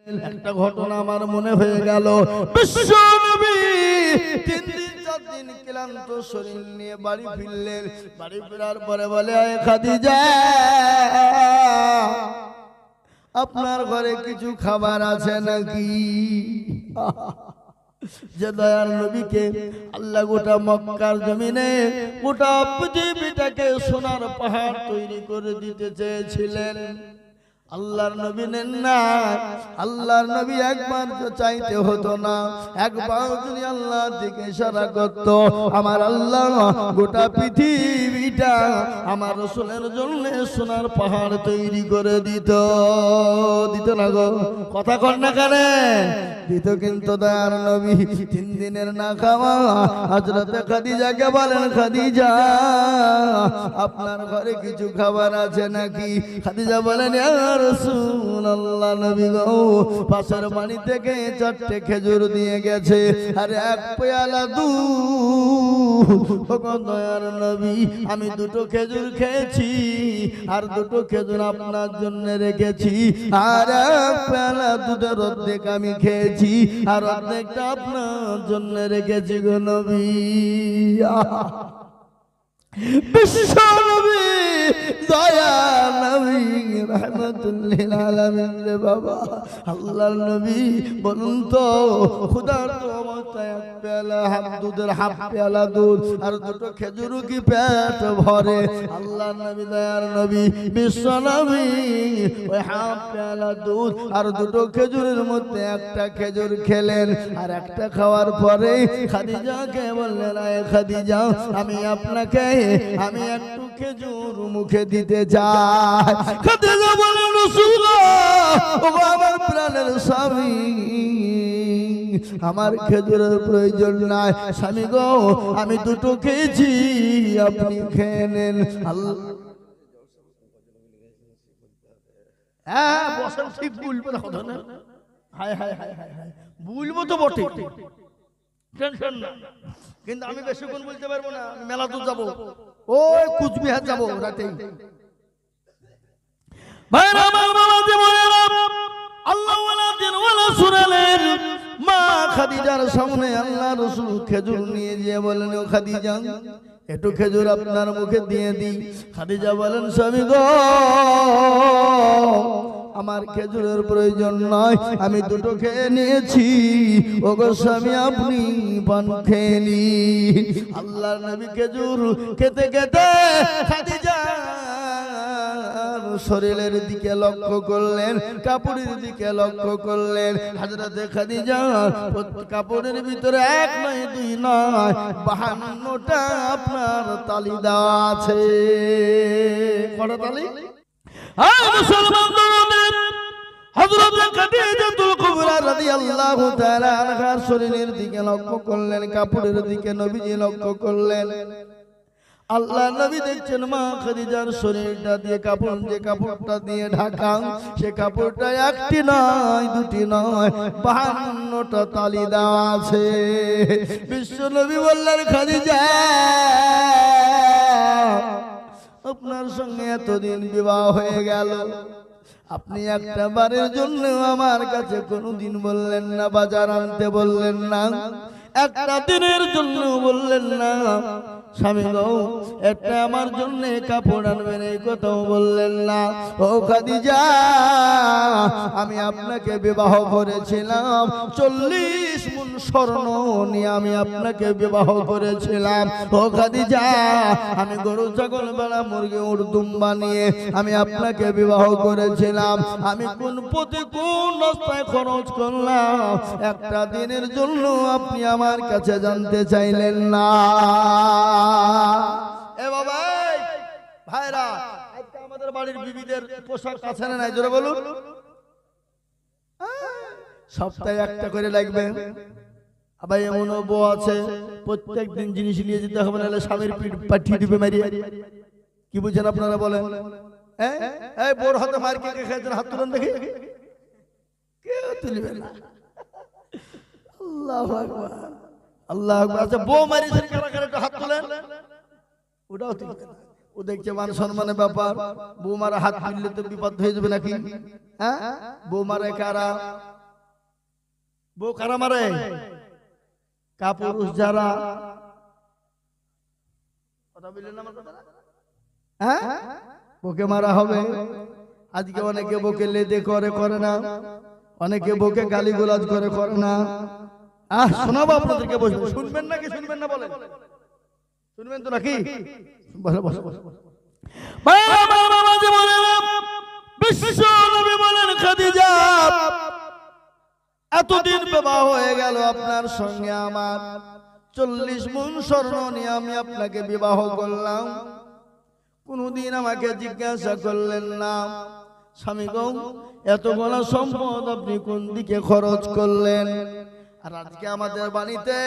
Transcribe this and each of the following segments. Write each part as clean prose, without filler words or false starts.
একটা ঘটনা আমার মনে হয়ে গেল। বিশ্ব নবী 3 দিন 4 দিন ক্লান্ত শরীর নিয়ে বাড়ি ফিরলেন। বাড়ি ফেরার পরে বলে, আয় খাদিজা, আপনার ঘরে কিছু খাবার আছে নাকি? যে দয়ার নবীকে আল্লাহ গোটা মক্কার জমিনে গোটা পৃথিবীটাকে সোনার পাহাড় তৈরি করে দিতে চেয়েছিলেন, আল্লাহর নবী নেন না। আল্লাহর নবী একবার তো চাইতে হতো না, একবার যদি আল্লাহর দিকে ইশারা করত, আমার আল্লাহ গোটা পৃথিবীটা আমার রাসূলের জন্য সোনার পাহাড় তৈরি করে দিত। দিত না গো, কথা কর না কেন? দিত। কিন্তু দয়ার নবী 3 দিনের না খাওয়া হযরত খাদিজাকে বলেন, খাদিজা, আপনার ঘরে কিছু খাবার আছে নাকি? খাদিজা বলেন, ইয়া রাসূলুল্লাহ, নবী গো, পাশের বাড়ি থেকে 4টে খেজুর দিয়ে গেছে আর 1 পেয়ালা দুধ। দয়ার নবী, আমি 2টো খেজুর খেয়েছি আর 2টো খেজুর আপনার জন্য রেখেছি, আর 1 পেয়ালা দুধের অর্ধেক আমি খেয়েছি আর অর্ধেকটা আপনার জন্য রেখেছি গো নবী। বিশ্ব নবী, দয়া নবী, রাহমাতুল লিল আলামিন রে বাবা, আল্লাহর নবী বলুন তো, ক্ষুধার্ত অবস্থায় 1 পেয়ালা দুধের হাফ পেয়ালা দুধ আর 2টো খেজুর কি পেট ভরে? আল্লাহর নবী, দয়ার নবী, বিশ্ব নবী ওই হাফ পেয়ালা দুধ আর 2টো খেজুরের মধ্যে 1টা খেজুর খেলেন আর 1টা খাওয়ার পরে খাদিজাকে বললেন, আয় খাদিজা, আমি আপনাকে আমি একটু খেজুর মুখে দিতে চাই। খাদিজা বলেন, রাসূলুল্লাহ, ও আমার প্রাণের স্বামী, আমার খেজুরের প্রয়োজন নাই, স্বামী গো, আমি 2টো খেয়েছি, আপনি খেয়ে নেন। হ্যাঁ, বসেন, ঠিক বলবো না কথা না, হায় হায় হায় হায় হায়, বলবো তো বটে, টেনশন না, কিন্তু আমি বেশিক্ষণ বলতে পারবো না, আমি মেলা দূর যাবো, ওই কুচবিহার যাবো রাতে। ভাইরা আমার, বাবাজি বলেন, আল্লাহ ওয়ালা দিন ওয়ালা সুরালের মা খাদিজার সামনে আল্লাহ রাসূল খেজুর নিয়ে গিয়ে বলেন, ও খাদিজা, একটু খেজুর আপনার মুখে দিয়ে দিই। খাদিজা বলেন, স্বামী গো, আমার খেজুরের প্রয়োজন নয়, আমি 2টো খেয়ে নিয়েছি, ও গো স্বামী, আপনি পান খেয়ে নিন। আল্লাহর নবী খেজুর খেতে খেতে খাদিজা শরীরের দিকে লক্ষ্য করলেন, কাপড়ের দিকে লক্ষ্য করলেন। হযরত খাদিজা কাপড়ের ভিতরে 1 নয় 2 নয় 52টা আপনার তালি দেওয়া আছে। কটা তালি? হযরত খাদিজাতুল কুবরা রাদিয়াল্লাহু তাআলা আনহার শরীরের দিকে লক্ষ্য করলেন, কাপড়ের দিকে নবীজি লক্ষ্য করলেন। আল্লাহ নবী দেখছেন মা খাদিজার শরীরটা দিয়ে কাপড়, যে কাপড়টা দিয়ে ঢাকা, সে কাপড়টা 1টি নয় 2টি নয় 52টা তালি দেওয়া আছে। বিশ্ব নবী বললেন, খাদিজা, আপনার সঙ্গে এতদিন বিবাহ হয়ে গেল, আপনি একটা বারের জন্য আমার কাছে কোনোদিন বললেন না, বাজার আনতে বললেন না, একটা দিনের জন্য বললেন না, স্বামী গো, একটা আমার জন্য কাপড় আনবেন, এই কথাও বললেন না। ও খাদিজা, আমি আপনাকে বিবাহ করেছিলাম, 40 মুন স্বর্ণ নিয়ে আমি আপনাকে বিবাহ করেছিলাম। ও খাদিজা, আমি গরু ছাগল ভেড়া মুরগি উট দুম্বা নিয়ে আমি আপনাকে বিবাহ করেছিলাম। আমি কোন পথে কোন রাস্তায় খরচ করলাম, একটা দিনের জন্য আপনি আমার কাছে জানতে চাইলেন না। এ বাবা, ভাইরা, আজকে আমাদের বাড়ির বিবিদের পোশাক আছে না নাই? জোরে বলুন। সপ্তাহে একটা করে লাগবে। আবার এমন বউ আছে, প্রত্যেক দিন জিনিস নিয়ে যেতে হবে, নাহলে স্বামীর পিঠ পাঠিয়ে দিবে মারিয়ে। কি বুঝছেন আপনারা বলেন? এই বোর হাতে মার কে খেয়েছেন? হাত তুলেন দেখি। কেউ তুলবে না। আল্লাহু আকবার, আল্লাহু আকবার। আচ্ছা, বউ মারিয়েছেন কারা কারা, একটু হাত তুলেন। ওটাও তুলবে না। ও দেখছে মান সম্মানের ব্যাপার, বউ মারা হাত তুললে তো বিপদ হয়ে যাবে নাকি? হ্যাঁ, বউ মারে কারা? বউ কারা মারে? কাপুরুষ যারা। কথা বললেন না আমার কথা? হ্যাঁ, বউকে মারা হবে। আজকে অনেকে বউকে লেদে করে না, অনেকে বউকে গালিগালাজ করে না। শোনাবো আপনাদেরকে, বসবেন, শুনবেন নাকি শুনবেন না বলেন? শুনবেন তো নাকি? বিশ্ব নবী বলেন, খাদিজা এতদিন বিবাহ হয়ে গেল আপনার সঙ্গে আমার, 40 মণ স্বর্ণ নিয়ে আমি আপনাকে বিবাহ করলাম, কোনদিন আমাকে জিজ্ঞাসা করলেন না স্বামী গো এতগুলো সম্পদ আপনি কোন দিকে খরচ করলেন? আর আজকে আমাদের বাড়িতে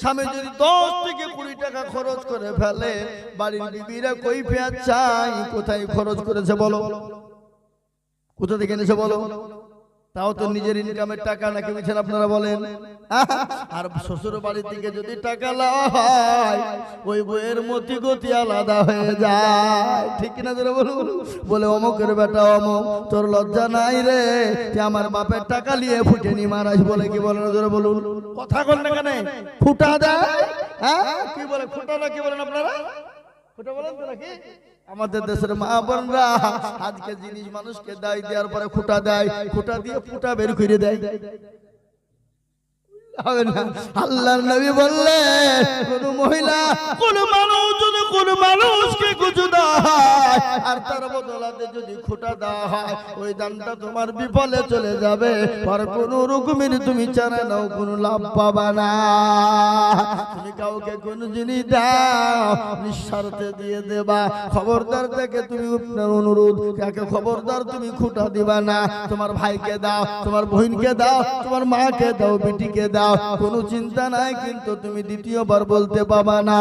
স্বামী যদি 10 থেকে 20 টাকা খরচ করে ফেলে, বাড়ির বিবিরা কৈফিয়ত চাই কোথায় খরচ করেছে বলো, কোথা থেকে এনেছে বলো? তাও তো নিজের ইনকামের টাকা নাকি মিছেন আপনারা বলেন? আর শ্বশুর বাড়ি থেকে যদি টাকা লাওয়া হয়, ওই বইয়ের মতি গতি আলাদা হয়ে যায়, ঠিক কিনা ধরে বলুন? বলে অমুকের বেটা অমুক, তোর লজ্জা নাই রে যে আমার বাপের টাকা নিয়ে ফুটে নি মারাস, বলে কি বলেন ধরে বলুন? কথা বল না কেন? ফুটা দেয়। কি বলে ফুটা না? কি বলেন আপনারা? ফুটা বলেন তো নাকি? আমাদের দেশের মা বোনরা আজকে জিনিস মানুষকে দেওয়ার পরে খুঁটা দেয়, খুঁটা দিয়ে ফুটা বের করে দেয়। আল্লাহর নবী বললেন, কোন মহিলা কোন মানুষ যদি কোন মানুষকে কিছু দেওয়া হয় আর তার বদলাতে যদি খুঁটা দেওয়া হয়, ওই দানটা তোমার বিফলে চলে যাবে, আর কোন রকমের তুমি চারা নাও কোনো লাভ পাবা না। তুমি কাউকে কোন জিনিস দাও নিঃস্বার্থে দিয়ে দেবা, খবরদার থেকে তুমি আপনার অনুরোধ কাকে খবরদার তুমি খুঁটা দিবা না। তোমার ভাইকে দাও, তোমার বোনকে দাও, তোমার মাকে দাও, বেটিকে দাও, কোনো চিন্তা নাই, কিন্তু তুমি দ্বিতীয়বার বলতে পাবা না।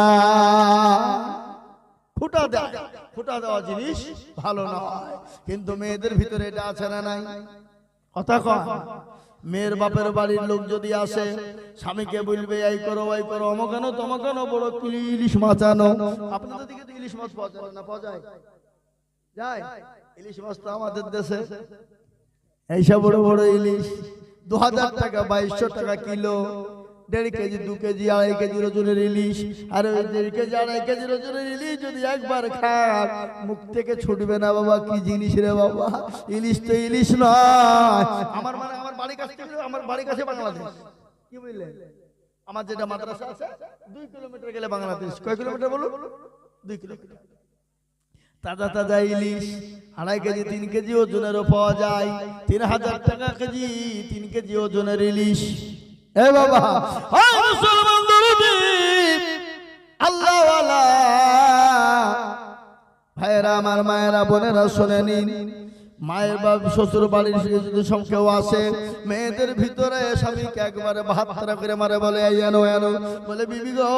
ফুটা দেওয়া জিনিস ভালো নয়, কিন্তু মেয়েদের ভিতরে এটা আছে না নাই? কথা কয়, মেয়ের বাপের বাড়ির লোক যদি আসে, স্বামীকে বলবে এই করো ওই করো, অমকানো তমকানো, বড় ইলিশ মাছ আনো। আপনাদের দিকে তো ইলিশ মাছ পাওয়া যায় না? পাওয়া যায়? ইলিশ মাছ তো আমাদের দেশে এইসব বড় বড় ইলিশ 2000 টাকা 2200 টাকা কিলো, 1.5 কেজি 2 কেজি 2.5 কেজি ওজনের ইলিশ। আর ওই 1.5 কেজি 2.5 কেজি ওজনের ইলিশ যদি একবার খান, মুখ থেকে ছুটবে না বাবা। কি জিনিস রে বাবা, ইলিশ তো ইলিশ নয়। আমার মানে আমার বাড়ির কাছে, আমার বাড়ির কাছে বাংলাদেশ, কি বুঝলেন? আমার যেটা মাদ্রাসা আছে 2 কিলোমিটার গেলে বাংলাদেশ। কয় কিলোমিটার বলুন? 2 কিলোমিটার। তাজা তাজা ইলিশ 2.5 কেজি 3 কেজি ওজনেরও পাওয়া যায়, 3000 টাকা কেজি 3 কেজি ওজনের ইলিশ। এ বাবা, মুসলমান দরদি আল্লাহ ওয়ালা ভাইরা আমার, মায়েরা বোনেরা শুনে নিন, মায়ের বাপ শ্বশুর বাড়ির যদি সব কেউ আসে, মেয়েদের ভিতরে স্বামীকে একবারে ভাতরা করে মারে, বলে এনো এনো, বলে বিবি গো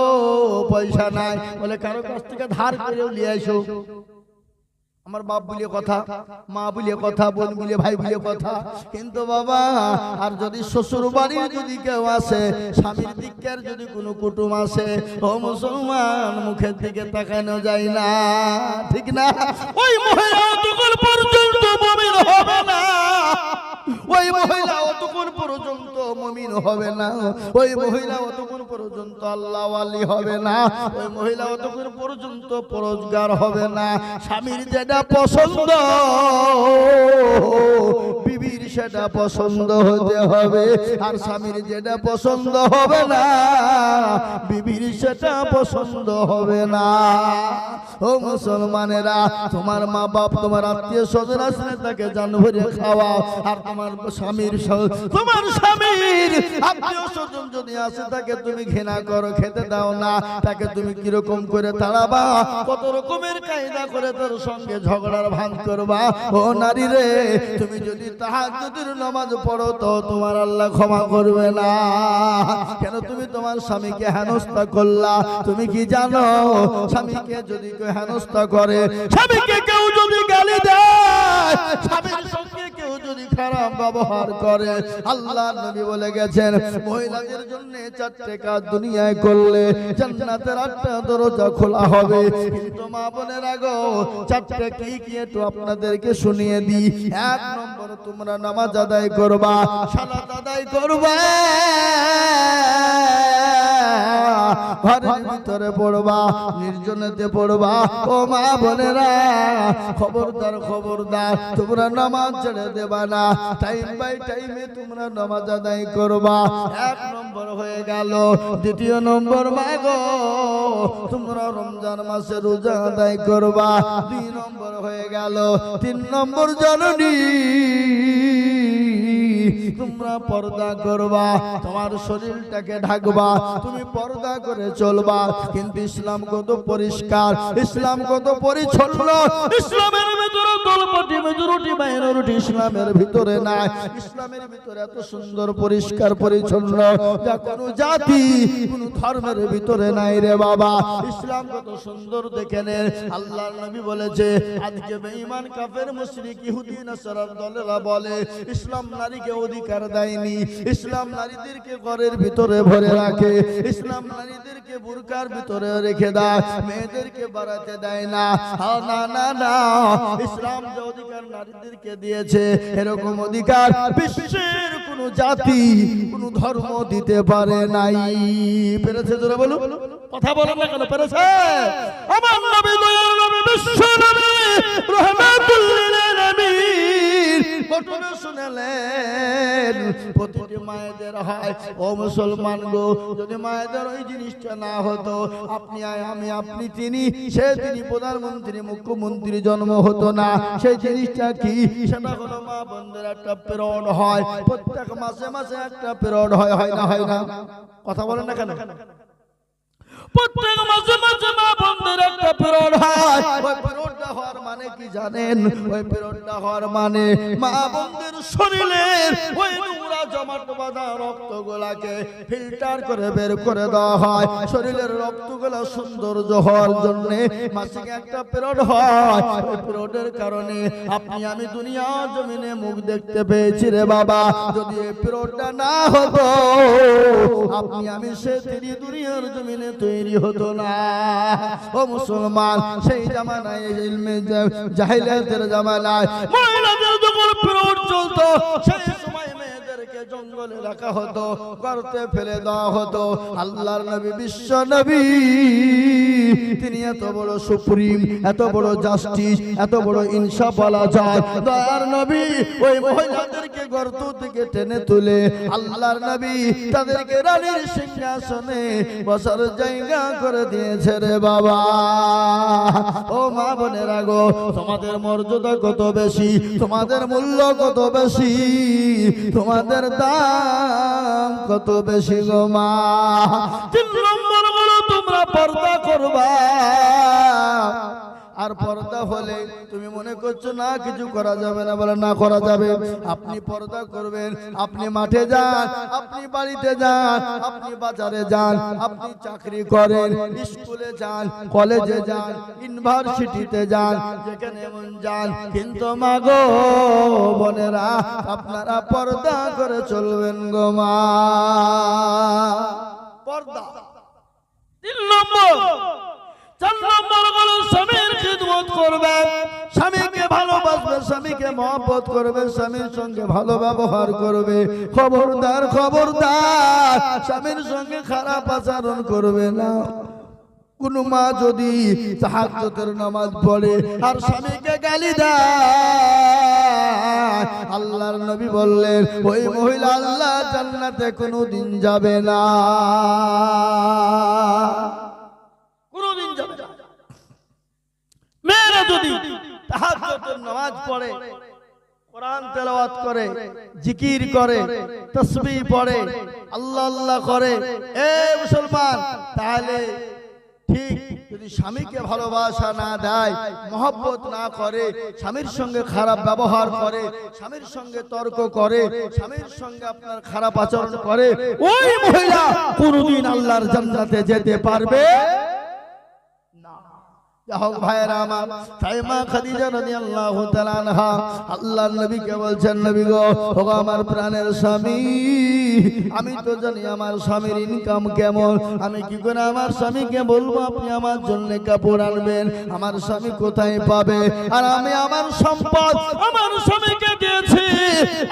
পয়সা নাই, বলে কারো কাছ থেকে ধার করেও নিয়ে আসো। আমার বাপ বলিয়ে কথা, মা বলিয়ে কথা, বোন বলিয়ে ভাই বলিয়ে কথা, কিন্তু বাবা আর যদি শ্বশুর বাড়ি যদি কেউ আসে, স্বামীর দিকের যদি কোনো কুটুম আসে, ও মুসলমান মুখের দিকে তাকানো যায় না, ঠিক না? ওই মহিলা তখন পর্যন্ত মুমিন হবে না, ওই মহিলা অতক্ষণ পর্যন্ত মুমিন হবে না, ওই মহিলা অতক্ষণ পর্যন্ত আল্লাহ ওয়ালি হবে না, ওই মহিলা অতক্ষণ পর্যন্ত পরোজগার হবে না। স্বামীর যেটা পছন্দ বিবির সেটা পছন্দ হতে হবে, আর স্বামীর যেটা পছন্দ হবে না বিবির সেটা পছন্দ হবে না। ও মুসলমানেরা, তোমার মা বাপ তোমার আত্মীয় স্বজন আসলে তাকে জান ভরে খাওয়াও, আর তোমার স্বামীর আত্মীয় স্বজন যদি আসে তাকে তুমি ঘৃণা করো, খেতে দাও না, তাকে তুমি কিরকম করে তাড়াবা, কত রকমের কায়দা করে তোর সঙ্গে ঝগড়ার ভান করবা। ও নারী রে, তুমি যদি তাহাজ্জুদের নামাজ পড়ো তো তোমার আল্লাহ ক্ষমা করবে না। কেন? তুমি তোমার স্বামীকে হেনস্থা করলা। তুমি কি জানো, স্বামীকে যদি কেউ হেনস্থা করে, স্বামীকে কেউ যদি গালি দেয়, স্বামীর সঙ্গে কেউ যদি খারাপ ব্যবহার করে, আল্লাহ নবী বলে গেছেন মহিলাদের জন্য 4টে কাজ দুনিয়ায় করলে জান্নাতের 8টা দরজা খোলা হবে। কিন্তু মা বোনেরা গো, 4টে কি কি একটু আপনাদেরকে শুনিয়ে দিই। 1 নম্বর, তোমরা নামাজ আদায় করবা, সালাত আদায় করবা, ঘরের ভিতরে পড়বা, নির্জনেতে পড়বা। ও মা বোনেরা, খবরদার খবরদার, তোমরা নামাজ ছেড়ে দেবা না। টাইম বাই টাইমে তোমরা নামাজ আদায় করবা। 1 নম্বর হয়ে গেল। 2 নম্বর, মা গো, তোমরা রমজান মাসে রোজা আদায় করবা। 2 নম্বর হয়ে গেল। 3 নম্বর, জননী তোমরা পর্দা করবা, তোমার শরীরটাকে ঢাকবা, তুমি পর্দা করে চলবা। কিন্তু ইসলাম কত পরিষ্কার, ইসলাম কত পরিচ্ছন্ন, ইসলামের ভিতরে দলপতি মেজরিটি মাইনরিটি ইসলামের ভিতরে নাই। ইসলামের ভিতরে এত সুন্দর পরিষ্কার পরিচ্ছন্ন যা কোনো জাতি কোনো ধর্মের ভিতরে নাই রে বাবা। ইসলাম কত সুন্দর দেখে নেন। আল্লাহর নবী বলেছে, আজকে বেঈমান কাফের মুশরিক ইহুদি নাসারার দলেরা বলে ইসলাম নারীকে অধিকার দেয়নি, ইসলাম নারীদেরকে ঘরের ভিতরে ভরে রাখে, ইসলাম নারীদেরকে বুরকার ভিতরে রেখে দেয়, মেয়েদেরকে বাড়াতে দেয় না। না না না, ইসলাম যে অধিকার নারীদেরকে দিয়েছে, এরকম অধিকার বিশ্বের কোন জাতি কোন ধর্ম দিতে পারে নাই। পেরেছে? জোরে বলো, কথা বলেন না কেন? পেরেছে? আমার নবী, দয়ার নবী, বিশ্ব নবী, রাহমাতুল লিল আলামিন ঘটনা শুনালেন। প্রতিটি মায়েদের হয়, ও মুসলমান গো, যদি মায়েদের ওই জিনিসটা না হতো, আপনি আমি আপনি তিনি সে তিনি প্রধানমন্ত্রী মুখ্যমন্ত্রী জন্ম হতো না। সেই জিনিসটা কি? সেটা হলো মা বোনদের একটা পিরিয়ড হয়, প্রত্যেক মাসে মাসে একটা পিরিয়ড হয়, হয় না? হয় না? কথা বলেন না কেন? প্রত্যেক মাসে মাসে মা বোনদের একটা পিরিয়ড হয়। ওই পিরিয়ডটা হওয়ার মানে কি জানেন? ওই পিরিয়ডটা হওয়ার মানে মা বোনদের শরীরের ওই নোংরা জমাট বাঁধা রক্তগুলাকে ফিল্টার করে বের করে দেওয়া হয়। শরীরের রক্তগুলো সৌন্দর্য হওয়ার জন্য মাসিক একটা পিরিয়ড হয়। ওই পিরিয়ডের কারণে আপনি আমি দুনিয়া জমিনে মুখ দেখতে পেয়েছি রে বাবা। যদি এই পিরিয়ডটা না হতো, আপনি আমি সে তিনি দুনিয়ার জমিনে তৈরি হতো না। ও মুসলমান, সেই জামানায় ইলমে জাহিলিয়াতের জামানায় মহিলাদের যখন পিরিয়ড চলতো, সেই সময় মেয়েদেরকে জঙ্গলে রাখা হতো, গর্তে ফেলে দেওয়া হতো। আল্লাহর নবী, বিশ্ব নবী, তিনি এত বড় সুপ্রিম, এত বড় জাস্টিস, এত বড় ইনসাফ বলা যায়। দয়ার নবী ওই মহিলাদেরকে গর্ত থেকে টেনে তুলে আল্লাহর নবী তাদেরকে রানীর সিংহাসনে বসার জায়গা করে দিয়েছে রে বাবা। ও মা বোনেরা গো, তোমাদের মর্যাদা কত বেশি, তোমাদের মূল্য কত বেশি, তোমাদের দাম কত বেশি গো মা। 3 নম্বর হলো তোমরা পর্দা করবা। আর পর্দা হলে তুমি মনে করছো না কিছু করা যাবে না, বলে না, করা যাবে। আপনি পর্দা করবেন, আপনি মাঠে যান, আপনি বাড়িতে যান, আপনি বাজারে যান, আপনি চাকরি করেন, স্কুলে যান, কলেজে যান, ইউনিভার্সিটিতে যান, যেখানে মন যান। কিন্তু মা গো বোনেরা, আপনারা পর্দা করে চলবেন গো মা। পর্দা 3 নম্বর। 4 নম্বর হলো স্বামীর খিদমত করবে, স্বামীকে ভালোবাসবে, স্বামীকে মহব্বত করবে, স্বামীর সঙ্গে ভালো ব্যবহার করবে। খবরদার খবরদার, স্বামীর সঙ্গে খারাপ আচরণ করবে না। কোন মা যদি তাহাজ্জুদের নামাজ পড়ে আর স্বামীকে গালি দেয়, আল্লাহর নবী বললেন ওই মহিলা আল্লাহ জান্নাতে কোনোদিন যাবে না, কোনোদিন যাবে না। মেয়েরা যদি তাহাজ্জুদের নামাজ পড়ে, কোরআন তেলাওয়াত করে, জিকির করে, তাসবিহ পড়ে, আল্লাহ আল্লাহ করে, এ মুসলমান, তাহলে ঠিক যদি স্বামীকে ভালোবাসা না দেয়, মহব্বত না করে, স্বামীর সঙ্গে খারাপ ব্যবহার করে, স্বামীর সঙ্গে তর্ক করে, স্বামীর সঙ্গে আপনার খারাপ আচরণ করে, ওই মহিলা কোনদিন আল্লাহর জান্নাতে যেতে পারবে না। যাহোক ভাইরা আমার, তাই মা খাদিজা রাদিয়াল্লাহু তাআলা আনহা আল্লাহর নবীকে বলছেন, নবী গো, ওগো আমার প্রাণের স্বামী, আমি তো জানি আমার স্বামীর ইনকাম কেমন, আমি কি করে আমার স্বামীকে বলবো আপনি আমার জন্য কাপড় আনবেন? আমার স্বামী কোথায় পাবে? আর আমি আমার সম্পদ আমার স্বামীকে দিয়েছি।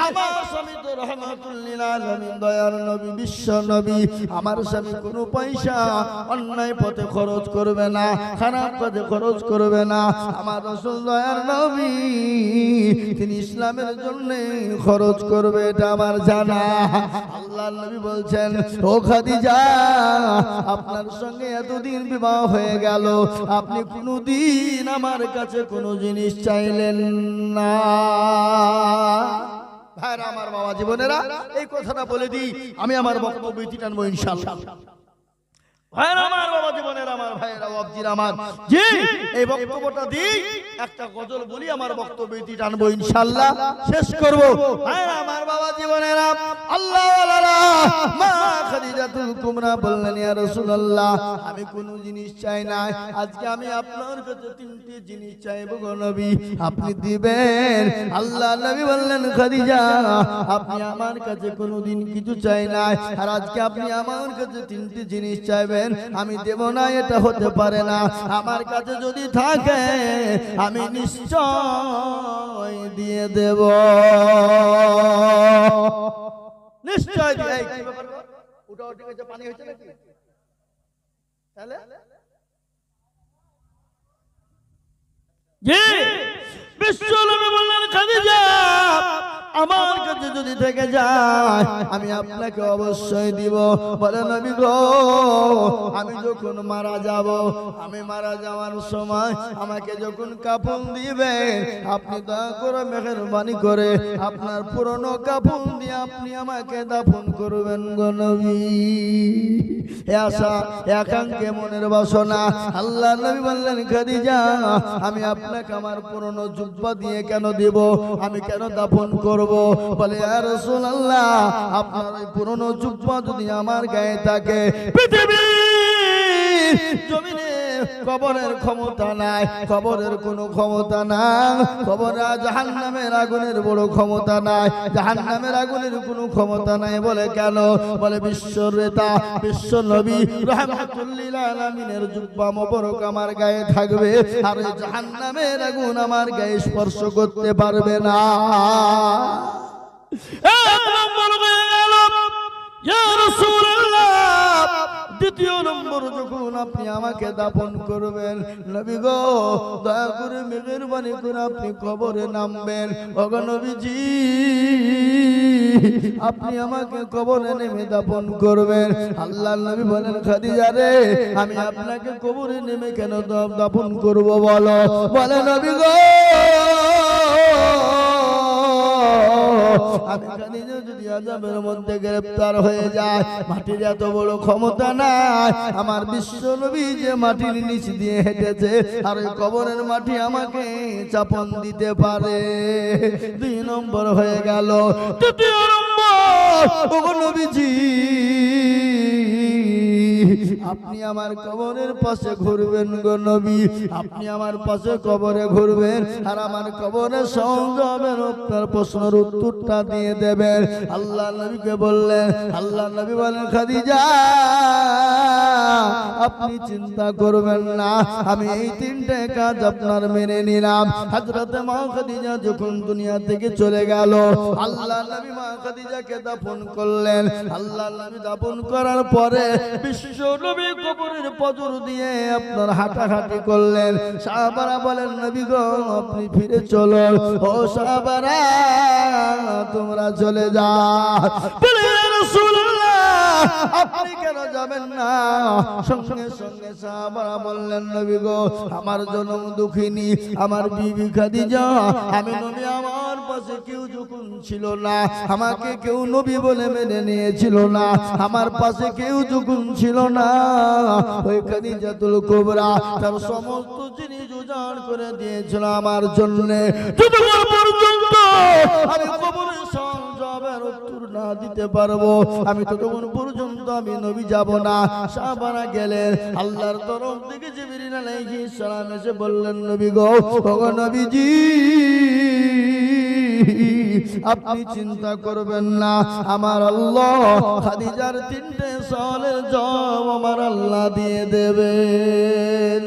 আমার স্বামী তো রাহমাতুল লিল আলামিন, দয়ার নবী, বিশ্ব নবী। আমার স্বামী কোনো পয়সা অন্যায় পথে খরচ করবে না, খারাপ পথে খরচ করবে না। আমার রাসূল দয়ার নবী, তিনি ইসলামের জন্য খরচ করবে, এটা আমার জানা। আল্লাহর নবী বলছেন, ও খাদিজা, আপনার সঙ্গে এতদিন বিবাহ হয়ে গেল, আপনি কোনোদিন আমার কাছে কোনো জিনিস চাইলেন না। ভাইরা আমার, বাবা জীবনেরা, এই কথাটা বলে দিই, আমি আমার বক্তব্য টানবো ইনশাআল্লাহ। ভাইরা আমার, বাবা জীবনের আমার ভাইরা, বাবজির আমার, জি এই বক্তব্যটা দিই, একটা গজল বলি, আমার বক্তব্য টানবো ইনশাআল্লাহ, শেষ করব। ভাইরা আমার, বাবা জীবনেরা, আল্লাহ ওয়ালারা মা খাদিজাতুল কুবরা বললেন, ইয়া রাসূলুল্লাহ, আমি কোনো জিনিস চাই না, আজকে আমি আপনার কাছে তিনটি জিনিস চাইবো গো নবী, আপনি দিবেন? আল্লাহ নবী বললেন, খাদিজা, আপনি আমার কাছে কোনোদিন কিছু চাই না, আর আজকে আপনি আমার কাছে তিনটি জিনিস চাইবেন, আমি দেব না, এটা হতে পারে না। আমার কাছে যদি থাকে আমি নিশ্চয় দিয়ে দেব, নিশ্চয় দিয়ে। ওটা ঠিক আছে, পানি হয়েছে নাকি? তাহলে জি বিশ্বনবী বললেন, খাদিজা, আমার কাছে যদি থেকে যায় আমি আপনাকে অবশ্যই দিব। বলে, নবী গো, আমি যখন মারা যাব, আমি মারা যাওয়ার সময় আমাকে যখন কাফন দিবেন, আপনি দয়া করে মেহেরবানি করে আপনার পুরনো কাফন দিয়ে আপনি আমাকে দাফন করবেন গো নবী। আশা একাঙ্কে মনের বাসনা। আল্লাহ নবী বললেন, খাদিজা, আমি আপনাকে আমার পুরনো জুব্বা দিয়ে কেন দিব, আমি কেন দাফন করব? বলে, ইয়া রাসূলুল্লাহ, আপনার ওই পুরনো জুব্বা যদি আমার গায়ে থাকে, পৃথিবীর জমিনে কবরের ক্ষমতা নাই, কবরের কোনো ক্ষমতা নাই, কবরে জাহান্নামের আগুনের বড় ক্ষমতা নাই, জাহান্নামের আগুনের কোনো ক্ষমতা নাই। বলে, কেন? বলে, বিশ্বর নেতা, বিশ্ব নবী রাহমাতুল লিল আলামিনের জুব্বা মোবারক আমার গায়ে থাকবে, আর জাহান্নামের আগুন আমার গায়ে স্পর্শ করতে পারবে না। এক নম্বর হয়ে গেল, ইয়া রাসূলুল্লাহ। দ্বিতীয় নম্বর, যখন আপনি আমাকে দাফন করবেন, নবী গো, দয়া করে মেহেরবানি করে আপনি কবরে নামবেন। ওগো নবীজি, আপনি আমাকে কবরে নেমে দাফন করবেন। আল্লাহর নবী বলেন, খাদিজা রে, আমি আপনাকে কবরে নেমে কেন দাফন করব বলো? বলে, নবী গো, আমি খাদিজা যদি আযাবের মধ্যে গ্রেফতার হয়ে যায়, মাটির এত বড় ক্ষমতা নাই, আমার বিশ্ব নবী যে মাটির নিচ দিয়ে হেঁটেছে, আর ওই কবরের মাটি আমাকে চাপন দিতে পারে। দুই নম্বর হয়ে গেল। তৃতীয় নম্বর, ওগো নবীজি, আপনি আমার কবরের পাশে ঘুরবেন গো নবী, আপনি আমার পাশে কবরে ঘুরবেন, আর আমার কবরের সংজমের আপনার প্রশ্নের উত্তরটা দিয়ে দেবেন। আল্লাহ নবীকে বললেন, আল্লাহ নবী বলেন, খাদিজা, আপনি চিন্তা করবেন না, আমি এই তিনটে কাজ আপনার মেনে নিলাম। হযরতে মা খাদিজা যখন দুনিয়া থেকে চলে গেল, আল্লাহ নবী মা খাদিজাকে দাফন করলেন। আল্লাহ নবী দাফন করার পরে বিশ্ব নবী কবরের পজর দিয়ে আপনার হাঁটাহাঁটি করলেন। সাহাবারা বলেন, নবী গো, আপনি ফিরে চলো। ও সাহাবারা, তোমরা চলে যাও। বলে, ইয়া রাসূলুল্লাহ, আপনি কেন যাবেন না? সঙ্গে সঙ্গে সাহাবারা বললেন, নবী গো, আমার জনম দুঃখিনী আমার বিবি খাদিজা, আমি নবী, আমার পাশে কেউ যখন ছিল না, আমাকে কেউ নবী বলে মেনে নিয়েছিল না, আমার পাশে কেউ যখন ছিল না, ওই খাদিজাতুল কুবরা তার সমস্ত জিনিস উজাড় করে দিয়েছিল আমার জন্য। যতক্ষণ পর্যন্ত আমি কবরের সংজমে জবাবের উত্তর না দিতে পারবো, আমি ততক্ষণ পর্যন্ত আমি নবী যাব না। সাহাবারা গেলেন, আল্লাহর তরফ থেকে জিবরিল আলাইহিস সালাম এসে বললেন, নবী গো, ওগো নবীজি, আপনি চিন্তা করবেন না, আমার আল্লাহ খাদিজার 3টে সওয়ালের জবাব আমার আল্লাহ দিয়ে দেবেন।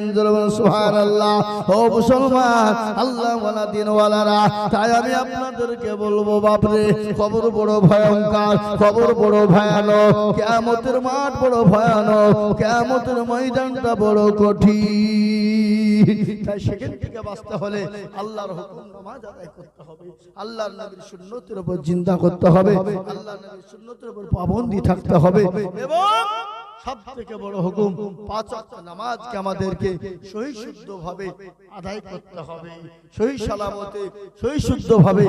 সুবহানাল্লাহ। ও মুসলমান, আল্লাহ ওয়ালা দিন ওয়ালারা, তাই আমি আপনাদেরকে বলবো, বাপরে খবর বড় ভয়ঙ্কর, খবর বড় ভয়ানক, কিয়ামতের মাঠ বড় ভয়ানক, কিয়ামতের ময়দানটা বড় কঠিন। তাই সেখান থেকে বাঁচতে হলে আল্লাহর হুকুম নামাজ আদায় করতে হবে, আল্লাহর নবীর সুন্নতের উপর চিন্তা করতে হবে, আল্লাহর নবীর সুন্নতের উপর পাবন্দী থাকতে হবে, এবং সবথেকে বড় হুকুম 5 ওয়াক্ত নামাজকে আমাদেরকে সহি শুদ্ধভাবে আদায় করতে হবে, সহি সালামতে সহি শুদ্ধভাবে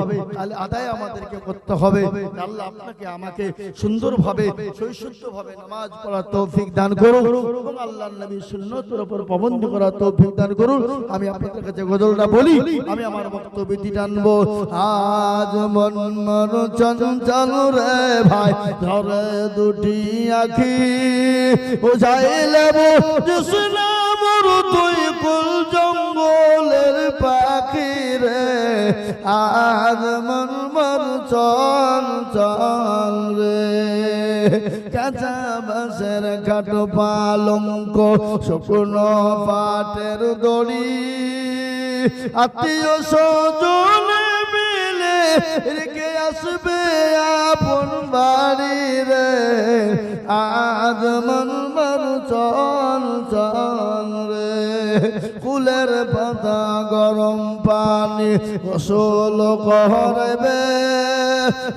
আদায় আমাদেরকে করতে হবে। আল্লাহ আপনাকে আমাকে সুন্দরভাবে সহি শুদ্ধভাবে নামাজ পড়ার তৌফিক দান করুন এবং আল্লাহর নবীর সুন্নতের উপর পাবন্দী করার তৌফিক দান করুন। আমি আপনাদের কাছে গজলটা বলি, আমি আমার বক্তব্যটি টানবো। আজ মন মন চঞ্চল রে ভাই, ধরে দুটি আখি বুঝাইলে বুঝনা মোর তুই কুল জঙ্গলের পাখি রে। আজ মন মন চঞ্চল রে, কাঁচা বাঁশের খাটো পালঙ্ক, শুকনো পাটের দড়ি, আত্মীয় স্বজনে মিলে রেখে আসবে আপন বাড়ি রে। আজ মন মন চঞ্চল রে, ফুলের পাতা গরম পানি গোসল করবে,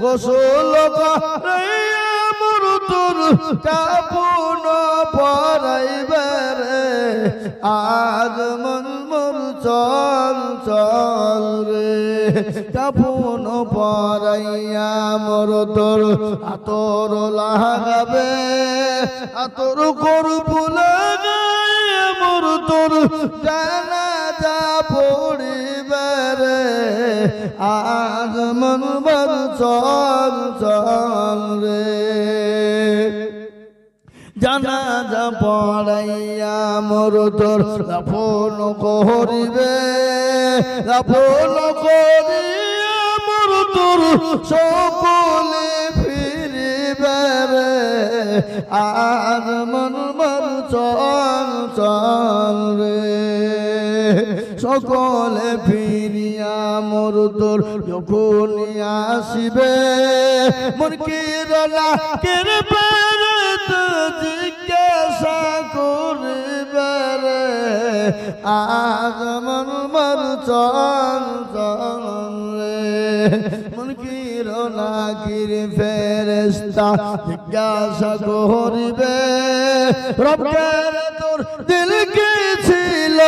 গোসল করে মরুতুর কাপুন পরাইবে রে। আজ মন মন চঞ্চল রে, কাপুন পরাইয়া মরুতুর আতর লাগাবে, আতর করবো লাগাইয়া মরুতুর জানাজা পড়িবে রে। আজ মন মন চঞ্চল রে, জানাজা পড়াইয়া মরুতুর দাফন করিবে, দাফন করিয়া মরুতুর সকলে ফিরিবে রে। আজ মন মন চঞ্চল রে, সকলে ফিরিয়া মরুতুর যখন আসিবে, মুনকির নাকির জিজ্ঞাসা করিবে রে। আজ মন মন চঞ্চল রে, মুনকির নাকির ফেরেশতা জিজ্ঞাসা করিবে, রব্বের তোর দিল কি ছিল,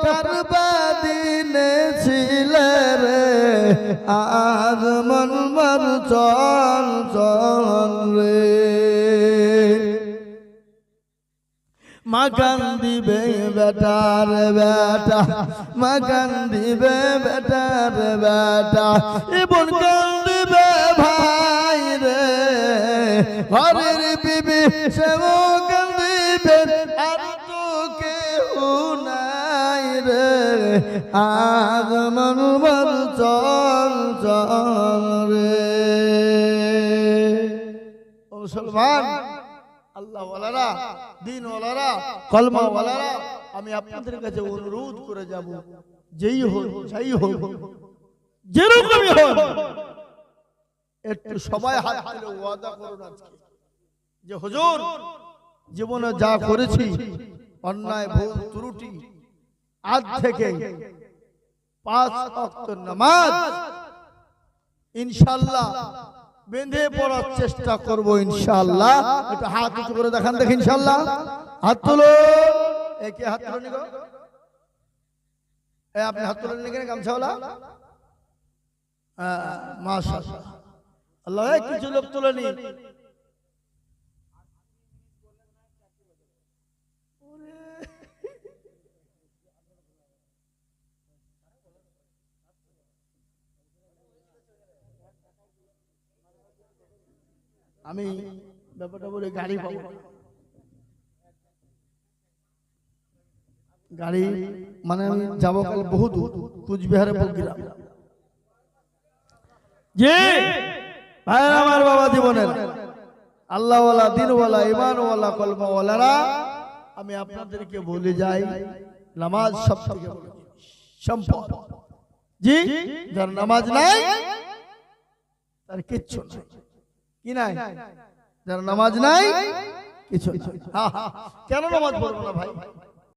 কারবা দিনে ছিলে রে। আজ মন মন চঞ্চল রে, মাকান দিবে বেটার বেটা, মাকান দিবে বেটার বেটা, ইবন কান দিবে ভাই রে। ঘরের বিবি সেও কান দিবে, আর তো কেউ নাই রে। আজ মন মন চঞ্চল রে। ও মুসলমান, আল্লাহ ওয়ালারা, দিন ওয়ালারা, কলমা ওয়ালারা, আমি আপনাদের কাছে অনুরোধ করে যাব, যেই হোক যাই হোক যেরকমই হোক, একটু সবাই হাত তুলে ওয়াদা করুন আজকে যে হুজুর জীবনে যা করেছি অন্যায় ভুল ত্রুটি, আজ থেকে 5 ওয়াক্ত নামাজ ইনশাআল্লাহ বেঁধে পড়ার চেষ্টা করব ইনশাআল্লাহ। একটু হাত উঁচু করে দেখান, দেখি ইনশাআল্লাহ। হাত তুলো, একে হাত তুলে নিগো, আপনি হাত তুলে নিয়ে গামছাওয়ালা, মাশাআল্লাহ। আল্লাহ, কিছু লোক তুলে নি, আমি ব্যাপারটা বলে গাড়ি পাবো, গাড়ি মানে আমি যাবো কাল বহু দূর, কুচবিহারে বলছিলাম। জি ভাই আমার বাবা জীবনের আল্লাহওয়ালা, দিনওয়ালা, ইমানওয়ালা, কলমাওয়ালারা, আমি আপনাদেরকে বলে যাই, নামাজ সবথেকে বড় সম্পদ। জি, যার নামাজ নাই তার কিচ্ছু নাই। কি নাই? যার নামাজ নাই কিছু নাই। কেন নামাজ পড়বো না ভাই?